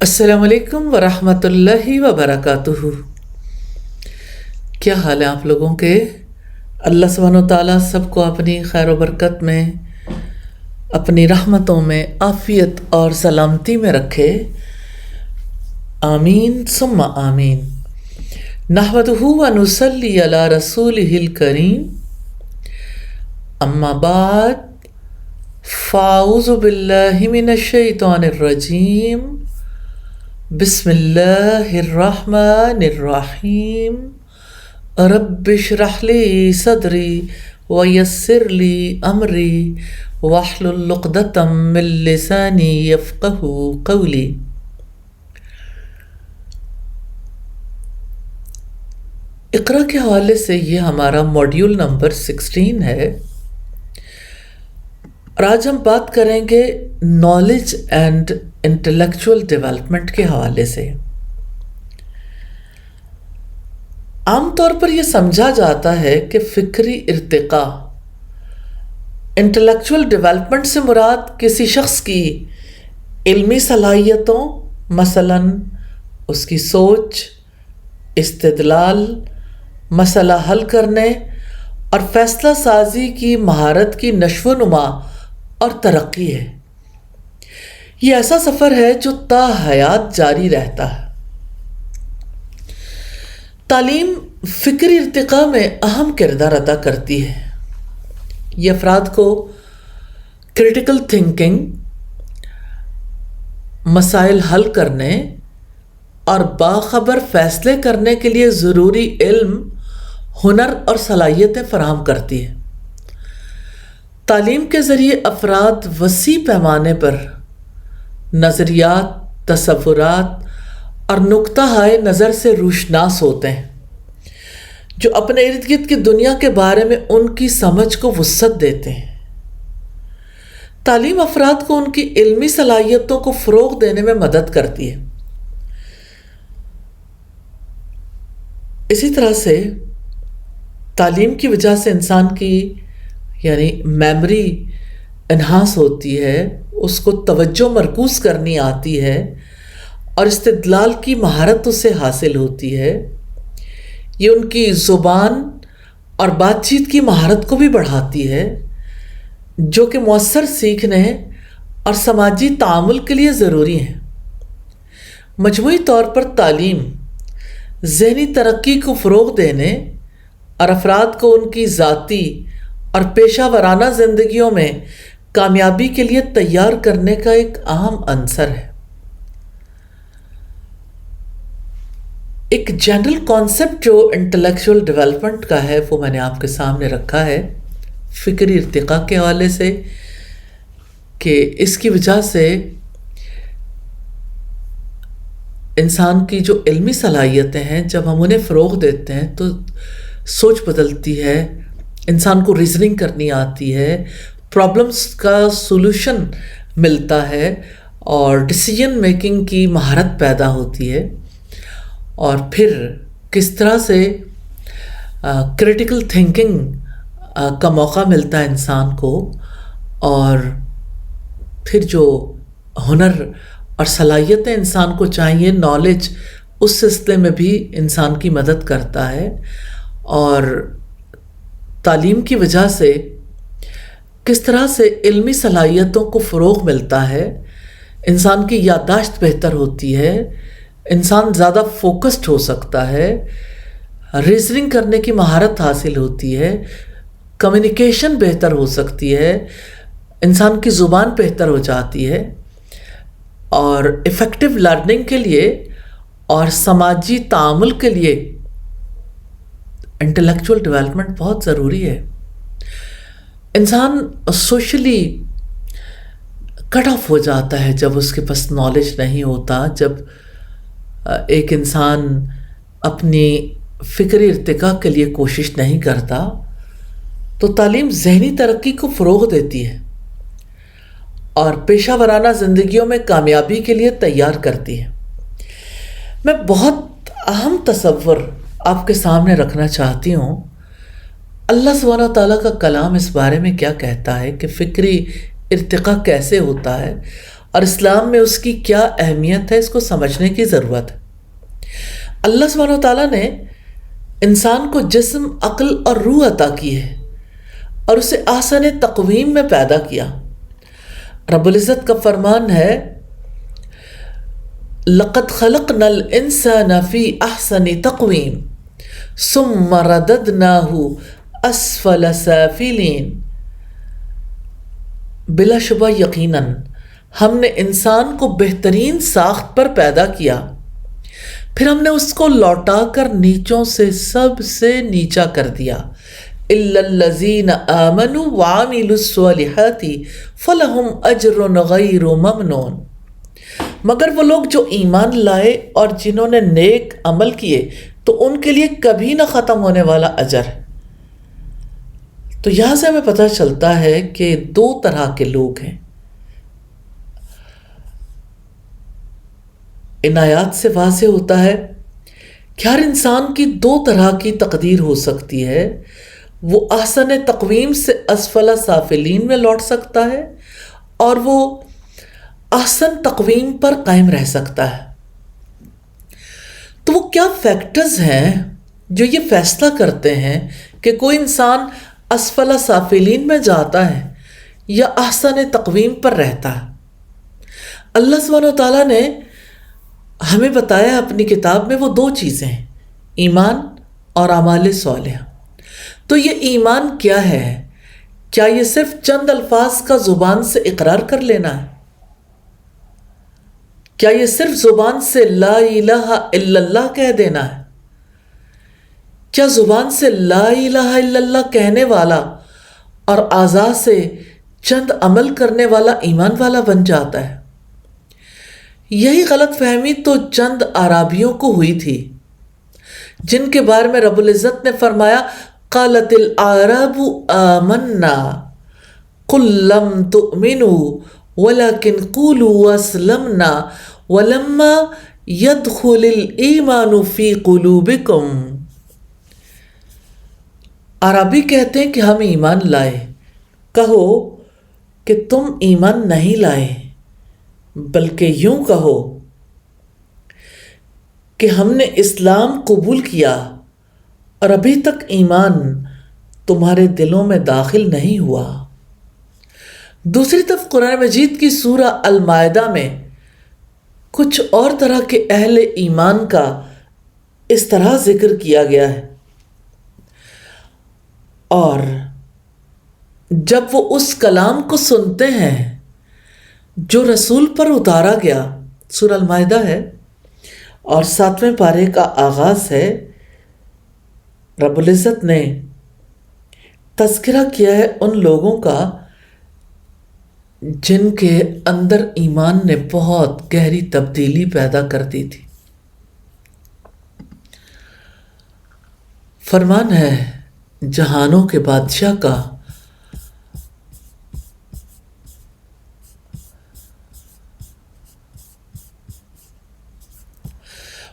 السلام علیکم ورحمۃ اللہ وبرکاتہ۔ کیا حال ہے آپ لوگوں کے؟ اللہ سبحانہ و تعالیٰ سب کو اپنی خیر و برکت میں، اپنی رحمتوں میں، عافیت اور سلامتی میں رکھے، آمین ثم آمین۔ نحمدہ ونصلی علی رسولہ الکریم، اما بعد فاعوذ باللہ من الشیطان الرجیم، بسم اللہ الرحمن الرحیم۔ رب اشرح لی صدری ویسر لی امری واحلل عقدۃ من لسانی یفقہوا قولی۔ اقرا کے حوالے سے یہ ہمارا موڈیول نمبر 16 ہے، اور آج ہم بات کریں گے نالج اینڈ انٹلیکچوئل ڈیولپمنٹ کے حوالے سے۔ عام طور پر یہ سمجھا جاتا ہے کہ فکری ارتقاء، انٹلیکچوئل ڈیولپمنٹ سے مراد کسی شخص کی علمی صلاحیتوں، مثلاً اس کی سوچ، استدلال، مسئلہ حل کرنے اور فیصلہ سازی کی مہارت کی نشو و نما اور ترقی ہے۔ یہ ایسا سفر ہے جو تا حیات جاری رہتا ہے۔ تعلیم فکری ارتقاء میں اہم کردار ادا کرتی ہے۔ یہ افراد کو کریٹیکل تھنکنگ، مسائل حل کرنے اور باخبر فیصلے کرنے کے لیے ضروری علم، ہنر اور صلاحیتیں فراہم کرتی ہے۔ تعلیم کے ذریعے افراد وسیع پیمانے پر نظریات، تصورات اور نقطہ نظر سے روشناس ہوتے ہیں، جو اپنے ارد گرد کی دنیا کے بارے میں ان کی سمجھ کو وسعت دیتے ہیں۔ تعلیم افراد کو ان کی علمی صلاحیتوں کو فروغ دینے میں مدد کرتی ہے۔ اسی طرح سے تعلیم کی وجہ سے انسان کی میموری انہانس ہوتی ہے، اس کو توجہ مرکوز کرنی آتی ہے اور استدلال کی مہارت اسے حاصل ہوتی ہے۔ یہ ان کی زبان اور بات چیت کی مہارت کو بھی بڑھاتی ہے، جو کہ مؤثر سیکھنے اور سماجی تعامل کے لیے ضروری ہیں۔ مجموعی طور پر تعلیم ذہنی ترقی کو فروغ دینے اور افراد کو ان کی ذاتی اور پیشہ ورانہ زندگیوں میں کامیابی کے لیے تیار کرنے کا ایک اہم عنصر ہے۔ ایک جنرل کانسیپٹ جو انٹلیکچوئل ڈیولپمنٹ کا ہے وہ میں نے آپ کے سامنے رکھا ہے فکری ارتقاء کے حوالے سے، کہ اس کی وجہ سے انسان کی جو علمی صلاحیتیں ہیں، جب ہم انہیں فروغ دیتے ہیں تو سوچ بدلتی ہے، انسان کو ریزننگ کرنی آتی ہے، پرابلمس کا سولوشن ملتا ہے اور ڈیسیجن میکنگ کی مہارت پیدا ہوتی ہے، اور پھر کس طرح سے کریٹیکل تھنکنگ کا موقع ملتا ہے انسان کو، اور پھر جو ہنر اور صلاحیتیں انسان کو چاہیے، نالج، اس سلسلے میں بھی انسان کی مدد کرتا ہے۔ اور تعلیم کی وجہ سے کس طرح سے علمی صلاحیتوں کو فروغ ملتا ہے، انسان کی یادداشت بہتر ہوتی ہے، انسان زیادہ فوکسڈ ہو سکتا ہے، ریزننگ کرنے کی مہارت حاصل ہوتی ہے، کمیونیکیشن بہتر ہو سکتی ہے، انسان کی زبان بہتر ہو جاتی ہے، اور افیکٹو لرننگ کے لیے اور سماجی تعامل کے لیے انٹلیکچوئل ڈیولپمنٹ بہت ضروری ہے۔ انسان سوشلی کٹ آف ہو جاتا ہے جب اس کے پاس نالج نہیں ہوتا، جب ایک انسان اپنی فکری ارتقاء کے لیے کوشش نہیں کرتا، تو تعلیم ذہنی ترقی کو فروغ دیتی ہے اور پیشہ ورانہ زندگیوں میں کامیابی کے لیے تیار کرتی ہے۔ میں بہت اہم تصور آپ کے سامنے رکھنا چاہتی ہوں۔ اللہ سبحانہ و تعالیٰ کا کلام اس بارے میں کیا کہتا ہے کہ فکری ارتقاء کیسے ہوتا ہے اور اسلام میں اس کی کیا اہمیت ہے، اس کو سمجھنے کی ضرورت ہے۔ اللہ سبحانہ و تعالیٰ نے انسان کو جسم، عقل اور روح عطا کی ہے اور اسے احسن تقویم میں پیدا کیا۔ رب العزت کا فرمان ہے لَقَدْ خَلَقْنَا الْإِنسَانَ فِي أَحْسَنِ تَقْوِيمٍ ثُمَّ رَدَدْنَاهُ أَسْفَلَ سَافِلِينَ۔ بلا شبہ یقیناً ہم نے انسان کو بہترین ساخت پر پیدا کیا، پھر ہم نے اس کو لوٹا کر نیچوں سے سب سے نیچا کر دیا۔ إِلَّا الَّذِينَ آمَنُوا وَعَمِلُوا الصَّالِحَاتِ فَلَهُمْ أَجْرٌ غَيْرُ مَمْنُونٍ۔ مگر وہ لوگ جو ایمان لائے اور جنہوں نے نیک عمل کیے تو ان کے لیے کبھی نہ ختم ہونے والا اجر ہے۔ تو یہاں سے ہمیں پتہ چلتا ہے کہ دو طرح کے لوگ ہیں۔ ان آیات سے واضح ہوتا ہے کہ ہر انسان کی دو طرح کی تقدیر ہو سکتی ہے۔ وہ احسن تقویم سے اسفل سافلین میں لوٹ سکتا ہے اور وہ احسن تقویم پر قائم رہ سکتا ہے۔ تو وہ کیا فیکٹرز ہیں جو یہ فیصلہ کرتے ہیں کہ کوئی انسان اسفل سافلین میں جاتا ہے یا احسن تقویم پر رہتا ہے؟ اللہ سبحانہ و تعالیٰ نے ہمیں بتایا اپنی کتاب میں وہ دو چیزیں ہیں، ایمان اور اعمال صالحہ۔ تو یہ ایمان کیا ہے؟ کیا یہ صرف چند الفاظ کا زبان سے اقرار کر لینا ہے؟ کیا یہ صرف زبان سے لا الہ الا اللہ کہہ دینا ہے؟ کیا زبان سے لا الہ الا اللہ کہنے والا اور اعضاء سے چند عمل کرنے والا ایمان والا بن جاتا ہے؟ یہی غلط فہمی تو چند اعرابیوں کو ہوئی تھی، جن کے بارے میں رب العزت نے فرمایا قالت الاعراب آمنا قل لم تؤمنوا ولكن قولوا اسلمنا ولما يدخل الايمان في قلوبكم۔ عربی کہتے ہیں کہ ہم ایمان لائے، کہو کہ تم ایمان نہیں لائے، بلکہ یوں کہو کہ ہم نے اسلام قبول کیا اور ابھی تک ایمان تمہارے دلوں میں داخل نہیں ہوا۔ دوسری طرف قرآن مجید کی سورہ المائدہ میں کچھ اور طرح کے اہل ایمان کا اس طرح ذکر کیا گیا ہے، اور جب وہ اس کلام کو سنتے ہیں جو رسول پر اتارا گیا، سورہ المائدہ ہے اور 7ویں پارے کا آغاز ہے، رب العزت نے تذکرہ کیا ہے ان لوگوں کا جن کے اندر ایمان نے بہت گہری تبدیلی پیدا کر دی تھی۔ فرمان ہے جہانوں کے بادشاہ کا،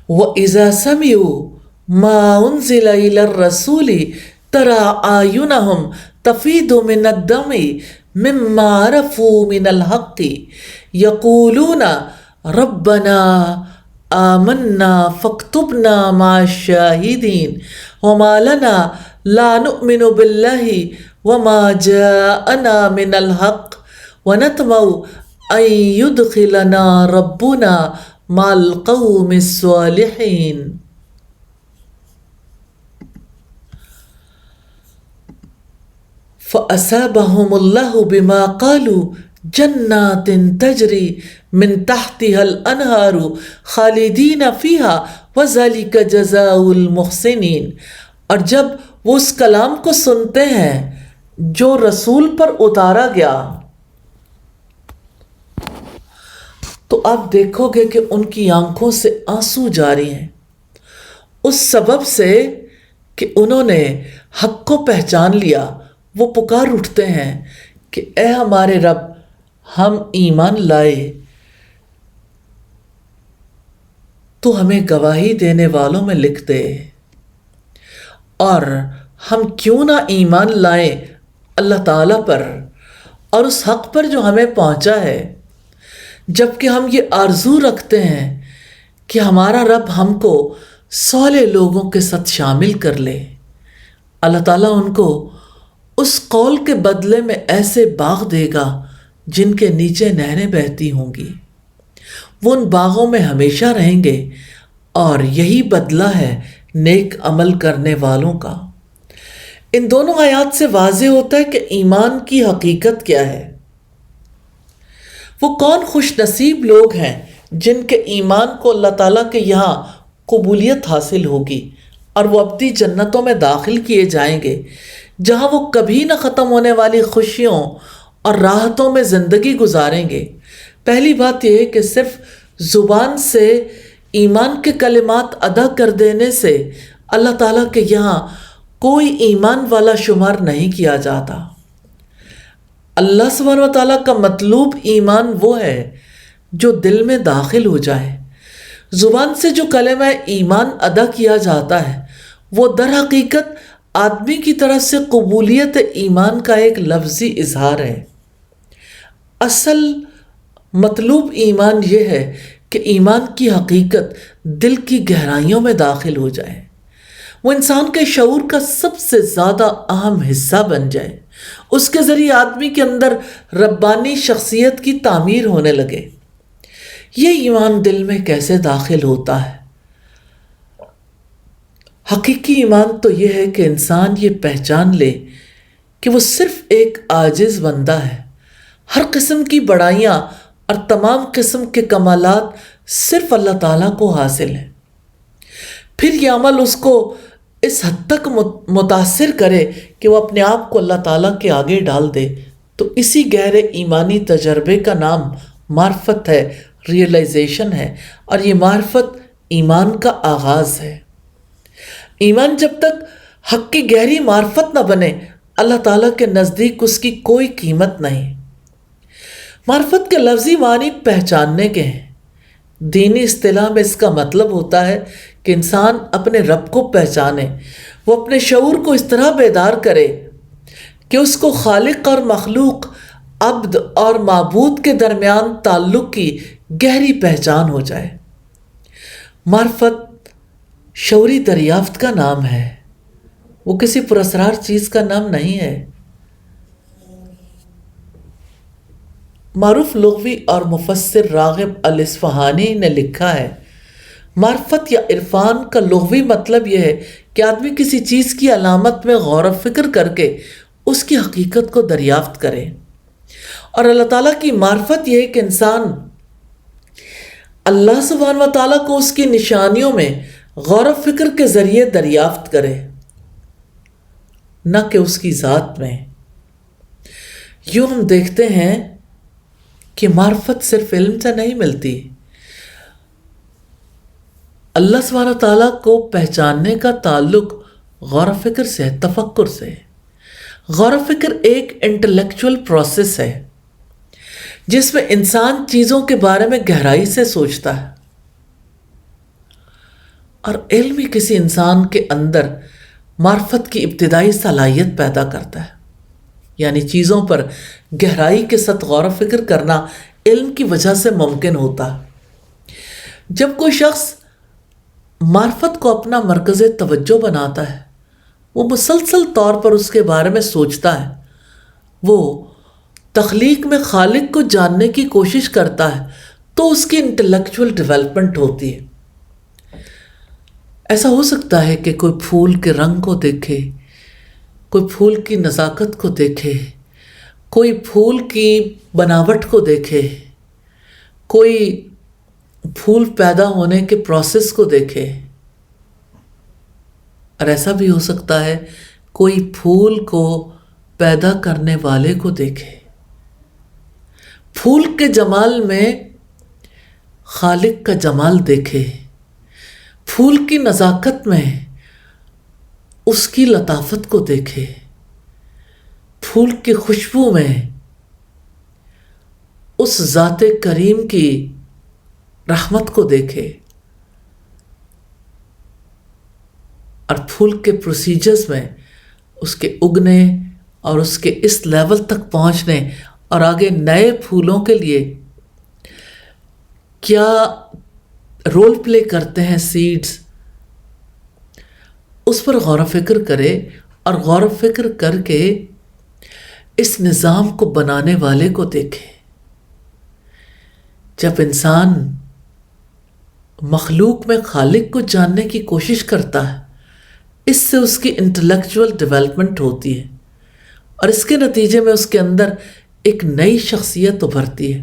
وَإِذَا سَمِعُوا مَا أُنزِلَ إِلَى الرَّسُولِ تَرَىٰ أَعْيُنَهُمْ تَفِيضُ مِنَ الدَّمْعِ مِمَّا عَرَفُوا مِنَ الْحَقِّ يَقُولُونَ رَبَّنَا آمَنَّا فَاكْتُبْنَا مَعَ الشَّاهِدِينَ وَمَا لَنَا لَا نُؤْمِنُ بِاللَّهِ وَمَا جَاءَنَا مِنَ الْحَقِّ وَنَطْمَعُ أَن يُدْخِلَنَا رَبُّنَا مَعَ الْقَوْمِ الصَّالِحِينَ۔ فَأَصَابَهُمُ اللَّهُ بِمَا قَالُوا جَنَّاتٍ تَجْرِي مِن تَحْتِهَا الْأَنْهَارُ خَالِدِينَ فِيهَا وَذَلِكَ جَزَاءُ الْمُحْسِنِينَ۔ اور جب وہ اس کلام کو سنتے ہیں جو رسول پر اتارا گیا تو آپ دیکھو گے کہ ان کی آنکھوں سے آنسو جاری ہیں، اس سبب سے کہ انہوں نے حق کو پہچان لیا۔ وہ پکار اٹھتے ہیں کہ اے ہمارے رب، ہم ایمان لائے، تو ہمیں گواہی دینے والوں میں لکھ دے، اور ہم کیوں نہ ایمان لائیں اللہ تعالیٰ پر اور اس حق پر جو ہمیں پہنچا ہے، جبکہ ہم یہ آرزو رکھتے ہیں کہ ہمارا رب ہم کو صالح لوگوں کے ساتھ شامل کر لے، اللہ تعالیٰ ان کو اس قول کے بدلے میں ایسے باغ دے گا جن کے نیچے نہریں بہتی ہوں گی، وہ ان باغوں میں ہمیشہ رہیں گے، اور یہی بدلہ ہے نیک عمل کرنے والوں کا۔ ان دونوں آیات سے واضح ہوتا ہے کہ ایمان کی حقیقت کیا ہے۔ وہ کون خوش نصیب لوگ ہیں جن کے ایمان کو اللہ تعالیٰ کے یہاں قبولیت حاصل ہوگی اور وہ ابدی جنتوں میں داخل کیے جائیں گے، جہاں وہ کبھی نہ ختم ہونے والی خوشیوں اور راحتوں میں زندگی گزاریں گے۔ پہلی بات یہ ہے کہ صرف زبان سے ایمان کے کلمات ادا کر دینے سے اللہ تعالیٰ کے یہاں کوئی ایمان والا شمار نہیں کیا جاتا۔ اللہ سبحانہ و تعالیٰ کا مطلوب ایمان وہ ہے جو دل میں داخل ہو جائے۔ زبان سے جو کلمہ ایمان ادا کیا جاتا ہے وہ در حقیقت آدمی کی طرف سے قبولیت ایمان کا ایک لفظی اظہار ہے۔ اصل مطلوب ایمان یہ ہے کہ ایمان کی حقیقت دل کی گہرائیوں میں داخل ہو جائے، وہ انسان کے شعور کا سب سے زیادہ اہم حصہ بن جائے، اس کے ذریعے آدمی کے اندر ربانی شخصیت کی تعمیر ہونے لگے۔ یہ ایمان دل میں کیسے داخل ہوتا ہے؟ حقیقی ایمان تو یہ ہے کہ انسان یہ پہچان لے کہ وہ صرف ایک عاجز بندہ ہے، ہر قسم کی بڑائیاں اور تمام قسم کے کمالات صرف اللہ تعالیٰ کو حاصل ہیں۔ پھر یہ عمل اس کو اس حد تک متاثر کرے کہ وہ اپنے آپ کو اللہ تعالیٰ کے آگے ڈال دے، تو اسی گہرے ایمانی تجربے کا نام معرفت ہے، ریئلائزیشن ہے، اور یہ معرفت ایمان کا آغاز ہے۔ ایمان جب تک حق کی گہری معرفت نہ بنے، اللہ تعالیٰ کے نزدیک اس کی کوئی قیمت نہیں۔ معرفت کے لفظی معنی پہچاننے کے ہیں۔ دینی اصطلاح میں اس کا مطلب ہوتا ہے کہ انسان اپنے رب کو پہچانے، وہ اپنے شعور کو اس طرح بیدار کرے کہ اس کو خالق اور مخلوق، عبد اور معبود کے درمیان تعلق کی گہری پہچان ہو جائے۔ معرفت شعوری دریافت کا نام ہے، وہ کسی پراسرار چیز کا نام نہیں ہے۔ معروف لغوی اور مفسر راغب الاصفہانی نے لکھا ہے، معرفت یا عرفان کا لغوی مطلب یہ ہے کہ آدمی کسی چیز کی علامت میں غور و فکر کر کے اس کی حقیقت کو دریافت کرے، اور اللہ تعالیٰ کی معرفت یہ ہے کہ انسان اللہ سبحانہ و تعالیٰ کو اس کی نشانیوں میں غور و فکر کے ذریعے دریافت کرے، نہ کہ اس کی ذات میں۔ یوں ہم دیکھتے ہیں کہ معرفت صرف علم سے نہیں ملتی۔ اللہ سبحانہ تعالیٰ کو پہچاننے کا تعلق غور و فکر سے، تفکر سے۔ غور و فکر ایک انٹلیکچول پروسیس ہے جس میں انسان چیزوں کے بارے میں گہرائی سے سوچتا ہے، اور علم ہی کسی انسان کے اندر معرفت کی ابتدائی صلاحیت پیدا کرتا ہے۔ یعنی چیزوں پر گہرائی کے ساتھ غور و فکر کرنا علم کی وجہ سے ممکن ہوتا ہے۔ جب کوئی شخص معرفت کو اپنا مرکز توجہ بناتا ہے، وہ مسلسل طور پر اس کے بارے میں سوچتا ہے، وہ تخلیق میں خالق کو جاننے کی کوشش کرتا ہے، تو اس کی انٹلیکچول ڈیولپمنٹ ہوتی ہے۔ ایسا ہو سکتا ہے کہ کوئی پھول کے رنگ کو دیکھے، کوئی پھول کی نزاکت کو دیکھے، کوئی پھول کی بناوٹ کو دیکھے، کوئی پھول پیدا ہونے کے پروسیس کو دیکھے، اور ایسا بھی ہو سکتا ہے کوئی پھول کو پیدا کرنے والے کو دیکھے۔ پھول کے جمال میں خالق کا جمال دیکھے، پھول کی نزاکت میں اس کی لطافت کو دیکھے، پھول کی خوشبو میں اس ذات کریم کی رحمت کو دیکھے، اور پھول کے پروسیجرز میں اس کے اگنے اور اس کے اس لیول تک پہنچنے اور آگے نئے پھولوں کے لیے کیا رول پلے کرتے ہیں سیڈز، اس پر غور و فکر کرے، اور غور و فکر کر کے اس نظام کو بنانے والے کو دیکھے۔ جب انسان مخلوق میں خالق کو جاننے کی کوشش کرتا ہے، اس سے اس کی انٹلیکچول ڈیولپمنٹ ہوتی ہے، اور اس کے نتیجے میں اس کے اندر ایک نئی شخصیت ابھرتی ہے۔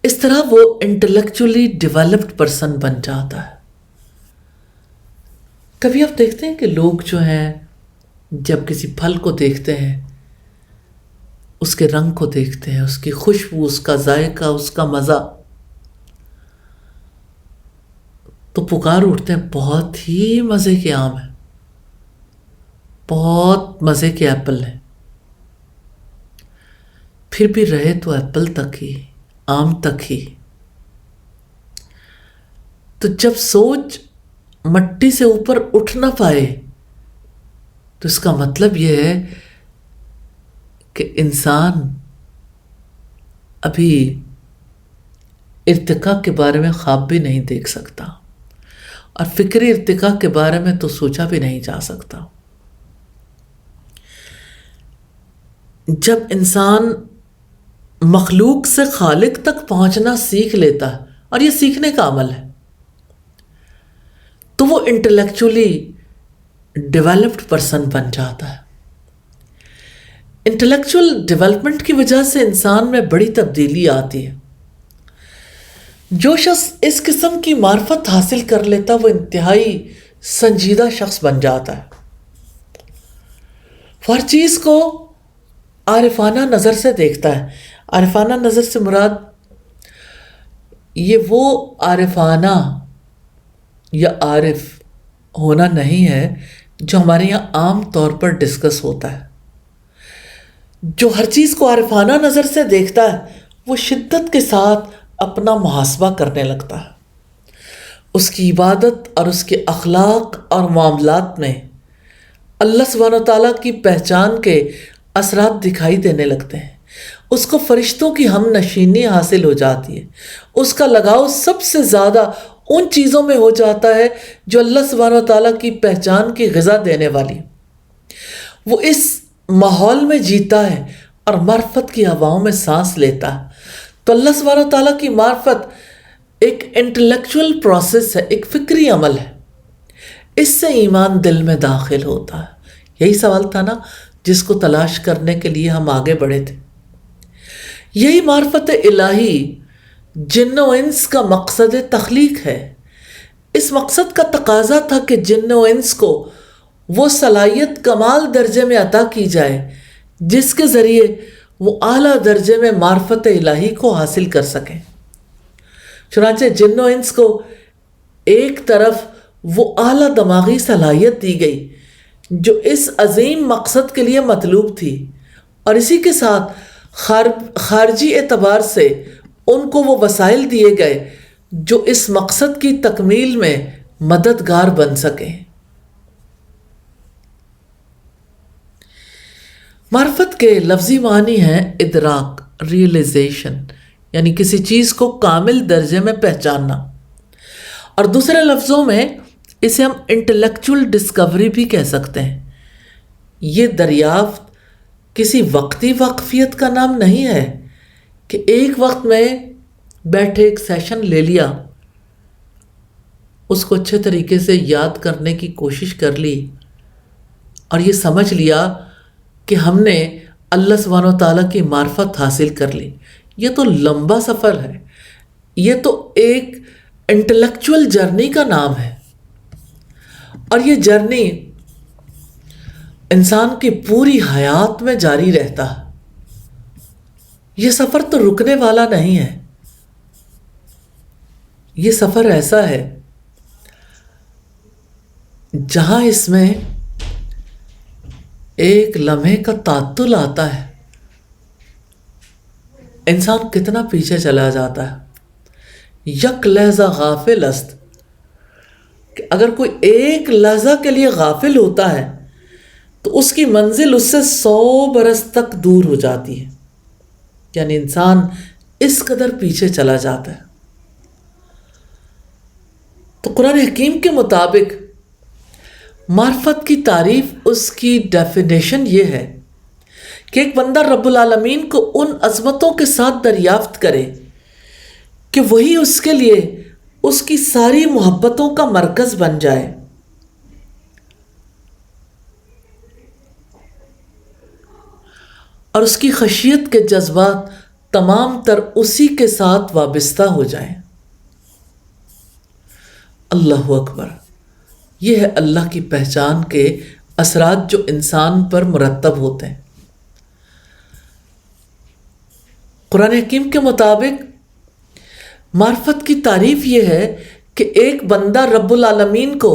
اس طرح وہ انٹلیکچولی ڈیولپڈ پرسن بن جاتا ہے۔ کبھی آپ دیکھتے ہیں کہ لوگ جو ہیں جب کسی پھل کو دیکھتے ہیں، اس کے رنگ کو دیکھتے ہیں، اس کی خوشبو، اس کا ذائقہ، اس کا مزہ، تو پکار اٹھتے ہیں بہت ہی مزے کے آم ہیں، بہت مزے کے ایپل ہیں۔ پھر بھی رہے تو ایپل تک ہی، آم تک ہی۔ تو جب سوچ مٹی سے اوپر اٹھ نہ پائے تو اس کا مطلب یہ ہے کہ انسان ابھی ارتقاء کے بارے میں خواب بھی نہیں دیکھ سکتا، اور فکری ارتقاء کے بارے میں تو سوچا بھی نہیں جا سکتا۔ جب انسان مخلوق سے خالق تک پہنچنا سیکھ لیتا ہے، اور یہ سیکھنے کا عمل ہے، تو وہ انٹلیکچولی ڈیولپڈ پرسن بن جاتا ہے۔ انٹلیکچول ڈیولپمنٹ کی وجہ سے انسان میں بڑی تبدیلی آتی ہے۔ جو شخص اس قسم کی معرفت حاصل کر لیتا وہ انتہائی سنجیدہ شخص بن جاتا ہے، ہر چیز کو عارفانہ نظر سے دیکھتا ہے۔ عارفانہ نظر سے مراد یہ وہ عارفانہ یا عارف ہونا نہیں ہے جو ہمارے یہاں عام طور پر ڈسکس ہوتا ہے۔ جو ہر چیز کو عارفانہ نظر سے دیکھتا ہے وہ شدت کے ساتھ اپنا محاسبہ کرنے لگتا ہے۔ اس کی عبادت اور اس کے اخلاق اور معاملات میں اللہ سبحانہ و تعالیٰ کی پہچان کے اثرات دکھائی دینے لگتے ہیں۔ اس کو فرشتوں کی ہم نشینی حاصل ہو جاتی ہے۔ اس کا لگاؤ سب سے زیادہ ان چیزوں میں ہو جاتا ہے جو اللہ سبحانہ و تعالیٰ کی پہچان کی غذا دینے والی۔ وہ اس ماحول میں جیتا ہے اور معرفت کی ہواؤں میں سانس لیتا ہے۔ تو اللہ سبحانہ و تعالیٰ کی معرفت ایک انٹلیکچول پروسیس ہے، ایک فکری عمل ہے۔ اس سے ایمان دل میں داخل ہوتا ہے۔ یہی سوال تھا نا جس کو تلاش کرنے کے لیے ہم آگے بڑھے تھے۔ یہی معرفت الہی جن و انس کا مقصد تخلیق ہے۔ اس مقصد کا تقاضا تھا کہ جن و انس کو وہ صلاحیت کمال درجے میں عطا کی جائے جس کے ذریعے وہ اعلیٰ درجے میں معرفت الہی کو حاصل کر سکیں۔ چنانچہ جن و انس کو ایک طرف وہ اعلیٰ دماغی صلاحیت دی گئی جو اس عظیم مقصد کے لیے مطلوب تھی، اور اسی کے ساتھ خارجی اعتبار سے ان کو وہ وسائل دیے گئے جو اس مقصد کی تکمیل میں مددگار بن سکیں۔ معرفت کے لفظی معنی ہیں ادراک، ریئلائزیشن، یعنی کسی چیز کو کامل درجے میں پہچاننا، اور دوسرے لفظوں میں اسے ہم انٹلیکچول ڈسکوری بھی کہہ سکتے ہیں۔ یہ دریافت کسی وقتی واقفیت کا نام نہیں ہے کہ ایک وقت میں بیٹھے ایک سیشن لے لیا، اس کو اچھے طریقے سے یاد کرنے کی کوشش کر لی اور یہ سمجھ لیا کہ ہم نے اللہ سبحانہ و تعالیٰ کی معرفت حاصل کر لی۔ یہ تو لمبا سفر ہے، یہ تو ایک انٹلیکچول جرنی کا نام ہے، اور یہ جرنی انسان کی پوری حیات میں جاری رہتا ہے۔ یہ سفر تو رکنے والا نہیں ہے۔ یہ سفر ایسا ہے جہاں اس میں ایک لمحے کا تعطل آتا ہے، انسان کتنا پیچھے چلا جاتا ہے۔ یک لحظہ غافل است، کہ اگر کوئی ایک لحظہ کے لیے غافل ہوتا ہے تو اس کی منزل اس سے 100 برس تک دور ہو جاتی ہے۔ یعنی انسان اس قدر پیچھے چلا جاتا ہے۔ تو قرآن حکیم کے مطابق معرفت کی تعریف، اس کی ڈیفینیشن یہ ہے کہ ایک بندہ رب العالمین کو ان عظمتوں کے ساتھ دریافت کرے کہ وہی اس کے لیے اس کی ساری محبتوں کا مرکز بن جائے، اور اس کی خشیت کے جذبات تمام تر اسی کے ساتھ وابستہ ہو جائیں۔ اللہ اکبر! یہ ہے اللہ کی پہچان کے اثرات جو انسان پر مرتب ہوتے ہیں۔ قرآن حکیم کے مطابق معرفت کی تعریف یہ ہے کہ ایک بندہ رب العالمین کو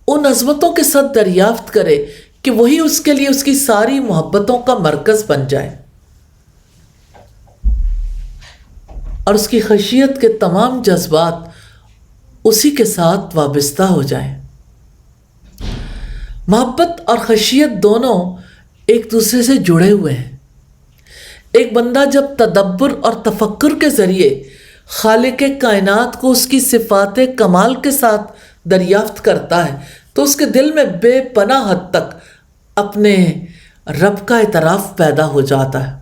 ان عظمتوں کے ساتھ دریافت کرے کہ وہی اس کے لیے اس کی ساری محبتوں کا مرکز بن جائے، اور اس کی خشیت کے تمام جذبات اسی کے ساتھ وابستہ ہو جائیں۔ محبت اور خشیت دونوں ایک دوسرے سے جڑے ہوئے ہیں۔ ایک بندہ جب تدبر اور تفکر کے ذریعے خالق کائنات کو اس کی صفات کمال کے ساتھ دریافت کرتا ہے تو اس کے دل میں بے پناہ حد تک اپنے رب کا اعتراف پیدا ہو جاتا ہے۔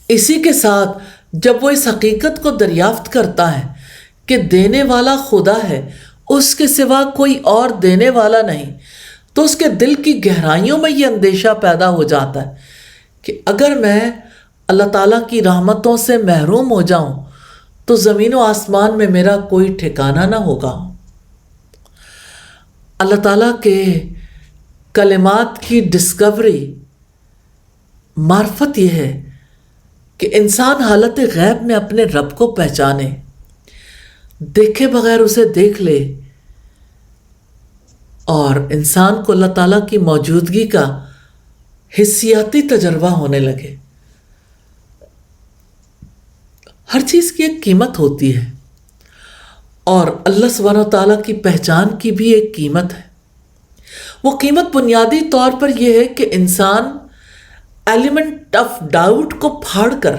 اسی کے ساتھ جب وہ اس حقیقت کو دریافت کرتا ہے کہ دینے والا خدا ہے، اس کے سوا کوئی اور دینے والا نہیں، تو اس کے دل کی گہرائیوں میں یہ اندیشہ پیدا ہو جاتا ہے کہ اگر میں اللہ تعالیٰ کی رحمتوں سے محروم ہو جاؤں تو زمین و آسمان میں میرا کوئی ٹھکانہ نہ ہوگا۔ اللہ تعالیٰ کے کلمات کی ڈسکوری، معرفت یہ ہے کہ انسان حالت غیب میں اپنے رب کو پہچانے، دیکھے بغیر اسے دیکھ لے، اور انسان کو اللہ تعالیٰ کی موجودگی کا حسیاتی تجربہ ہونے لگے۔ ہر چیز کی ایک قیمت ہوتی ہے، اور اللہ سبحانہ و تعالیٰ کی پہچان کی بھی ایک قیمت ہے۔ وہ قیمت بنیادی طور پر یہ ہے کہ انسان ایلیمنٹ آف ڈاؤٹ کو پھاڑ کر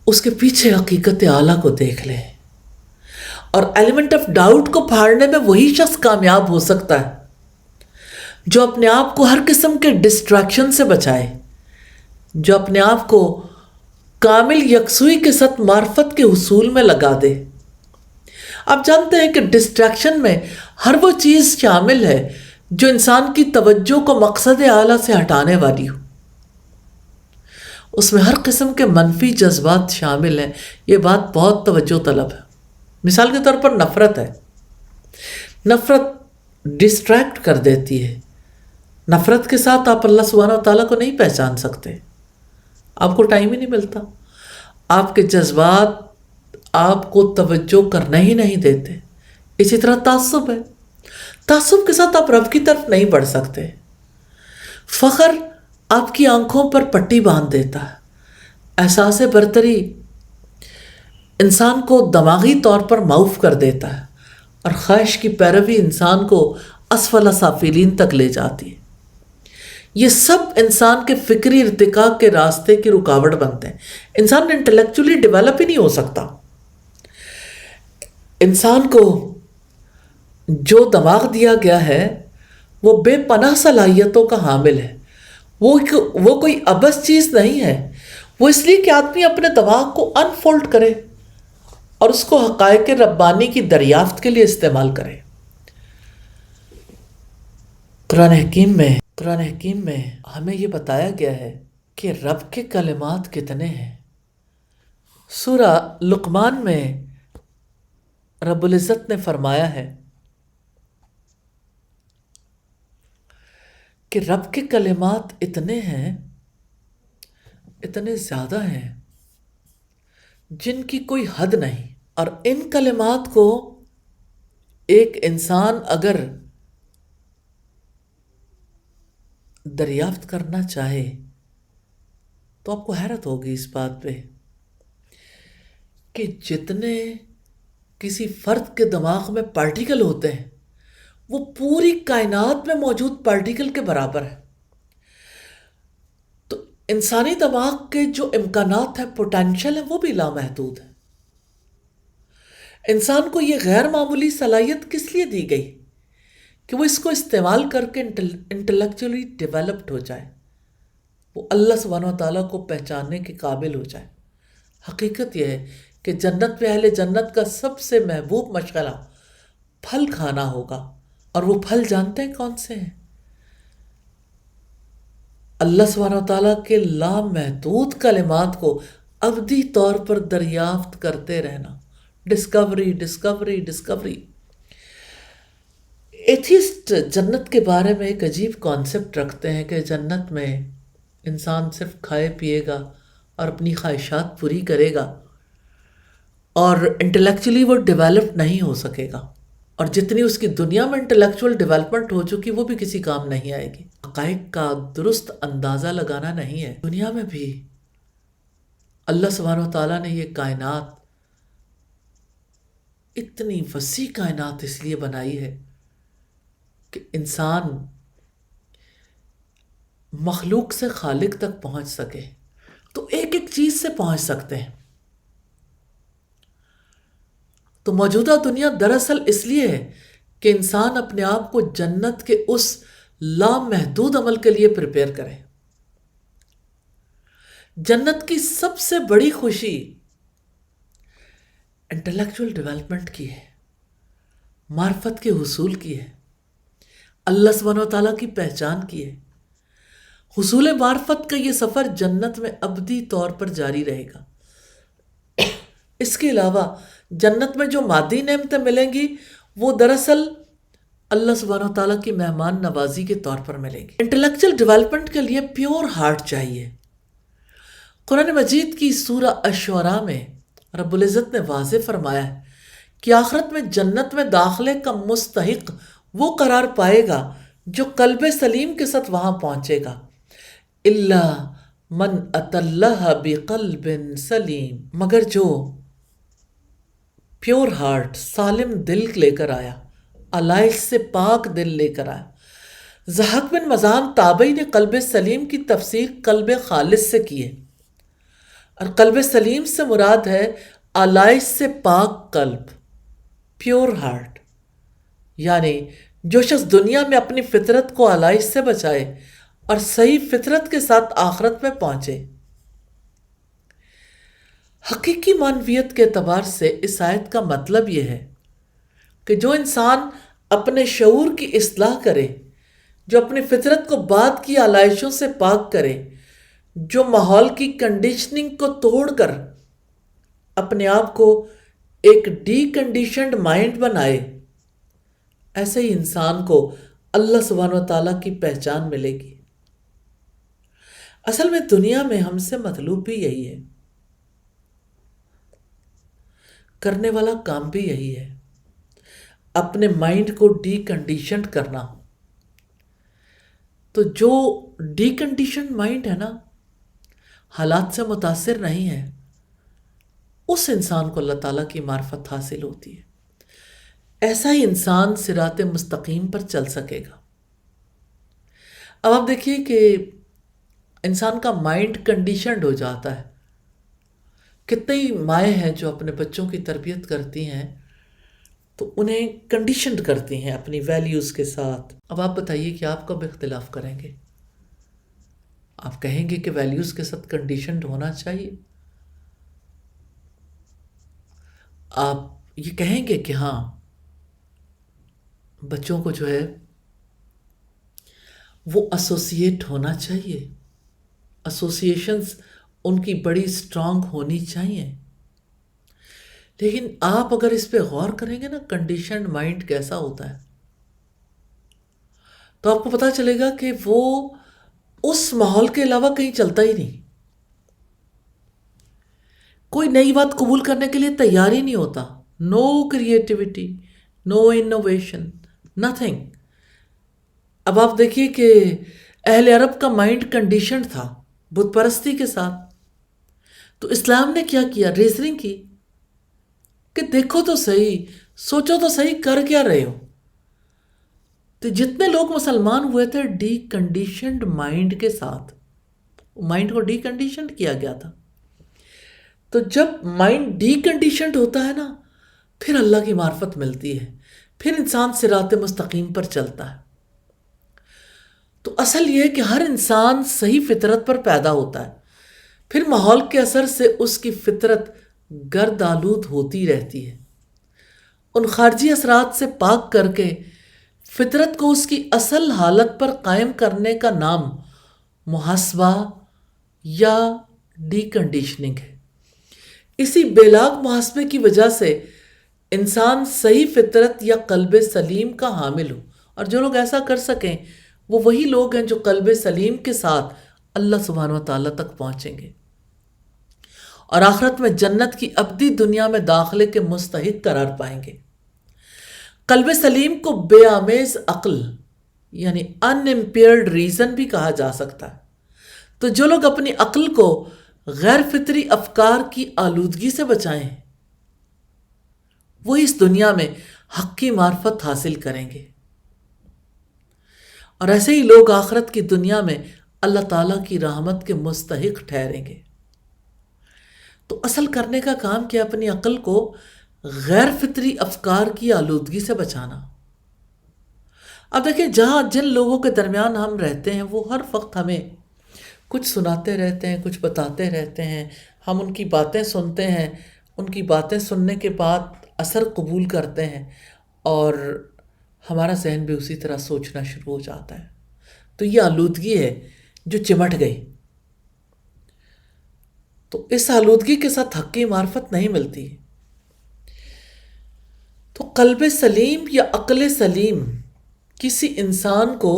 اس کے پیچھے حقیقت اعلیٰ کو دیکھ لے، اور ایلیمنٹ آف ڈاؤٹ کو پھاڑنے میں وہی شخص کامیاب ہو سکتا ہے جو اپنے آپ کو ہر قسم کے ڈسٹریکشن سے بچائے، جو اپنے آپ کو کامل یکسوئی کے ساتھ معرفت کے حصول میں لگا دے۔ آپ جانتے ہیں کہ ڈسٹریکشن میں ہر وہ چیز شامل ہے جو انسان کی توجہ کو مقصد اعلیٰ سے ہٹانے والی ہو۔ اس میں ہر قسم کے منفی جذبات شامل ہیں۔ یہ بات بہت توجہ طلب ہے۔ مثال کے طور پر نفرت ہے۔ نفرت ڈسٹریکٹ کر دیتی ہے۔ نفرت کے ساتھ آپ اللہ سبحانہ و تعالیٰ کو نہیں پہچان سکتے، آپ کو ٹائم ہی نہیں ملتا۔ آپ کے جذبات آپ کو توجہ کرنا ہی نہیں دیتے۔ اسی طرح تعصب ہے۔ تعصب کے ساتھ آپ رب کی طرف نہیں بڑھ سکتے۔ فخر آپ کی آنکھوں پر پٹی باندھ دیتا ہے۔ احساس برتری انسان کو دماغی طور پر معوف کر دیتا ہے، اور خواہش کی پیروی انسان کو اسفل سافلین تک لے جاتی ہے۔ یہ سب انسان کے فکری ارتقاء کے راستے کی رکاوٹ بنتے ہیں۔ انسان انٹلیکچولی ڈیولپ ہی نہیں ہو سکتا۔ انسان کو جو دماغ دیا گیا ہے وہ بے پناہ صلاحیتوں کا حامل ہے۔ وہ کوئی عبث چیز نہیں ہے۔ وہ اس لیے کہ آدمی اپنے دماغ کو انفولڈ کرے اور اس کو حقائق ربانی کی دریافت کے لیے استعمال کرے۔ قرآن حکیم میں ہمیں یہ بتایا گیا ہے کہ رب کے کلمات کتنے ہیں۔ سورہ لقمان میں رب العزت نے فرمایا ہے کہ رب کے کلمات اتنے ہیں، اتنے زیادہ ہیں جن کی کوئی حد نہیں، اور ان کلمات کو ایک انسان اگر دریافت کرنا چاہے تو آپ کو حیرت ہوگی اس بات پہ کہ جتنے کسی فرد کے دماغ میں پارٹیکل ہوتے ہیں وہ پوری کائنات میں موجود پارٹیکل کے برابر ہے۔ تو انسانی دماغ کے جو امکانات ہیں، پوٹینشل ہے، وہ بھی لامحدود ہے۔ انسان کو یہ غیر معمولی صلاحیت کس لیے دی گئی؟ کہ وہ اس کو استعمال کر کے انٹلیکچولی ڈیولپڈ ہو جائے، وہ اللہ سبحانہ و تعالیٰ کو پہچاننے کے قابل ہو جائے۔ حقیقت یہ ہے کہ جنت میں اہل جنت کا سب سے محبوب مشغلہ پھل کھانا ہوگا، اور وہ پھل جانتے ہیں کون سے ہیں؟ اللہ سبحانہ و تعالیٰ کے لامحدود کلمات کو ابدی طور پر دریافت کرتے رہنا، ڈسکوری ڈسکوری ڈسکوری۔ ایتھیسٹ جنت کے بارے میں ایک عجیب کانسیپٹ رکھتے ہیں کہ جنت میں انسان صرف کھائے پیے گا اور اپنی خواہشات پوری کرے گا، اور انٹلیکچولی وہ ڈیولپ نہیں ہو سکے گا، اور جتنی اس کی دنیا میں انٹلیکچوئل ڈیولپمنٹ ہو چکی وہ بھی کسی کام نہیں آئے گی۔ حقائق کا درست اندازہ لگانا نہیں ہے۔ دنیا میں بھی اللہ سبحانہ و تعالیٰ نے یہ کائنات، اتنی وسیع کائنات اس لیے بنائی ہے کہ انسان مخلوق سے خالق تک پہنچ سکے، تو ایک ایک چیز سے پہنچ سکتے ہیں۔ تو موجودہ دنیا دراصل اس لیے ہے کہ انسان اپنے آپ کو جنت کے اس لامحدود عمل کے لیے پریپیئر کرے۔ جنت کی سب سے بڑی خوشی انٹلیکچوئل ڈیولپمنٹ کی ہے، معرفت کے حصول کی ہے، اللہ سبحانہ و تعالیٰ کی پہچان کی ہے۔ حصول معرفت کا یہ سفر جنت میں ابدی طور پر جاری رہے گا۔ اس کے علاوہ جنت میں جو مادی نعمتیں ملیں گی وہ دراصل اللہ سبحانہ و تعالیٰ کی مہمان نوازی کے طور پر ملیں گی۔ انٹلیکچوئل ڈیولپمنٹ کے لیے پیور ہارٹ چاہیے۔ قرآن مجید کی سورہ الشعراء میں رب العزت نے واضح فرمایا ہے کہ آخرت میں جنت میں داخلے کا مستحق وہ قرار پائے گا جو قلب سلیم کے ساتھ وہاں پہنچے گا، الا من اتی اللہ بقلب سلیم، مگر جو پیور ہارٹ، سالم دل لے کر آیا، علائش سے پاک دل لے کر آیا۔ ضحاک بن مزاحم تابعی نے قلب سلیم کی تفسیر قلب خالص سے کی ہے، اور قلب سلیم سے مراد ہے علائش سے پاک قلب، پیور ہارٹ، یعنی جو شخص دنیا میں اپنی فطرت کو علائش سے بچائے اور صحیح فطرت کے ساتھ آخرت میں پہنچے۔ حقیقی معنویت کے اعتبار سے اس آیت کا مطلب یہ ہے کہ جو انسان اپنے شعور کی اصلاح کرے، جو اپنی فطرت کو بعد کی علائشوں سے پاک کرے، جو ماحول کی کنڈیشننگ کو توڑ کر اپنے آپ کو ایک ڈی کنڈیشنڈ مائنڈ بنائے، ایسے ہی انسان کو اللہ سبحانہ و تعالیٰ کی پہچان ملے گی۔ اصل میں دنیا میں ہم سے مطلوب بھی یہی ہے، کرنے والا کام بھی یہی ہے، اپنے مائنڈ کو ڈی کنڈیشنڈ کرنا۔ تو جو ڈی کنڈیشنڈ مائنڈ ہے نا، حالات سے متاثر نہیں ہے، اس انسان کو اللہ تعالیٰ کی معرفت حاصل ہوتی ہے۔ ایسا ہی انسان صراط مستقیم پر چل سکے گا۔ اب آپ دیکھیے کہ انسان کا مائنڈ کنڈیشنڈ ہو جاتا ہے۔ کتنے ہی مائیں ہیں جو اپنے بچوں کی تربیت کرتی ہیں تو انہیں کنڈیشنڈ کرتی ہیں اپنی ویلیوز کے ساتھ۔ اب آپ بتائیے کہ آپ کب اختلاف کریں گے؟ آپ کہیں گے کہ ویلیوز کے ساتھ کنڈیشنڈ ہونا چاہیے؟ آپ یہ کہیں گے کہ ہاں بچوں کو جو ہے وہ ایسوسیٹ ہونا چاہیے، ایسوسیشنز ان کی بڑی اسٹرانگ ہونی چاہیے؟ لیکن آپ اگر اس پہ غور کریں گے نا، کنڈیشنڈ مائنڈ کیسا ہوتا ہے، تو آپ کو پتہ چلے گا کہ وہ اس ماحول کے علاوہ کہیں چلتا ہی نہیں، کوئی نئی بات قبول کرنے کے لیے تیار ہی نہیں ہوتا۔ نو کریٹیوٹی، نو انوویشن، نتھنگ۔ اب آپ دیکھیے کہ اہل عرب کا مائنڈ کنڈیشنڈ تھا بت پرستی کے ساتھ، تو اسلام نے کیا کیا؟ ریزننگ کی کہ دیکھو تو صحیح، سوچو تو صحیح، کر کیا رہے ہو؟ تو جتنے لوگ مسلمان ہوئے تھے ڈی کنڈیشنڈ مائنڈ کے ساتھ، مائنڈ کو ڈی کنڈیشنڈ کیا گیا تھا. تو جب مائنڈ ڈی کنڈیشنڈ ہوتا ہے نا، پھر اللہ کی معرفت ملتی ہے، پھر انسان صراط مستقیم پر چلتا ہے. تو اصل یہ ہے کہ ہر انسان صحیح فطرت پر پیدا ہوتا ہے، پھر ماحول کے اثر سے اس کی فطرت گرد آلود ہوتی رہتی ہے. ان خارجی اثرات سے پاک کر کے فطرت کو اس کی اصل حالت پر قائم کرنے کا نام محاسبہ یا ڈی کنڈیشننگ ہے. اسی بے لاگ محاسبے کی وجہ سے انسان صحیح فطرت یا قلب سلیم کا حامل ہو، اور جو لوگ ایسا کر سکیں وہ وہی لوگ ہیں جو قلب سلیم کے ساتھ اللہ سبحانہ و تعالیٰ تک پہنچیں گے اور آخرت میں جنت کی ابدی دنیا میں داخلے کے مستحق قرار پائیں گے. قلب سلیم کو بے آمیز عقل یعنی ان امپیئرڈ ریزن بھی کہا جا سکتا ہے. تو جو لوگ اپنی عقل کو غیر فطری افکار کی آلودگی سے بچائیں وہ اس دنیا میں حق کی معرفت حاصل کریں گے، اور ایسے ہی لوگ آخرت کی دنیا میں اللہ تعالیٰ کی رحمت کے مستحق ٹھہریں گے. تو اصل کرنے کا کام کیا؟ اپنی عقل کو غیر فطری افکار کی آلودگی سے بچانا. اب دیکھیں، جن لوگوں کے درمیان ہم رہتے ہیں وہ ہر وقت ہمیں کچھ سناتے رہتے ہیں، کچھ بتاتے رہتے ہیں، ہم ان کی باتیں سنتے ہیں، ان کی باتیں سننے کے بعد اثر قبول کرتے ہیں اور ہمارا ذہن بھی اسی طرح سوچنا شروع ہو جاتا ہے. تو یہ آلودگی ہے جو چمٹ گئی. تو اس آلودگی کے ساتھ حق کی معرفت نہیں ملتی. تو قلب سلیم یا عقل سلیم کسی انسان کو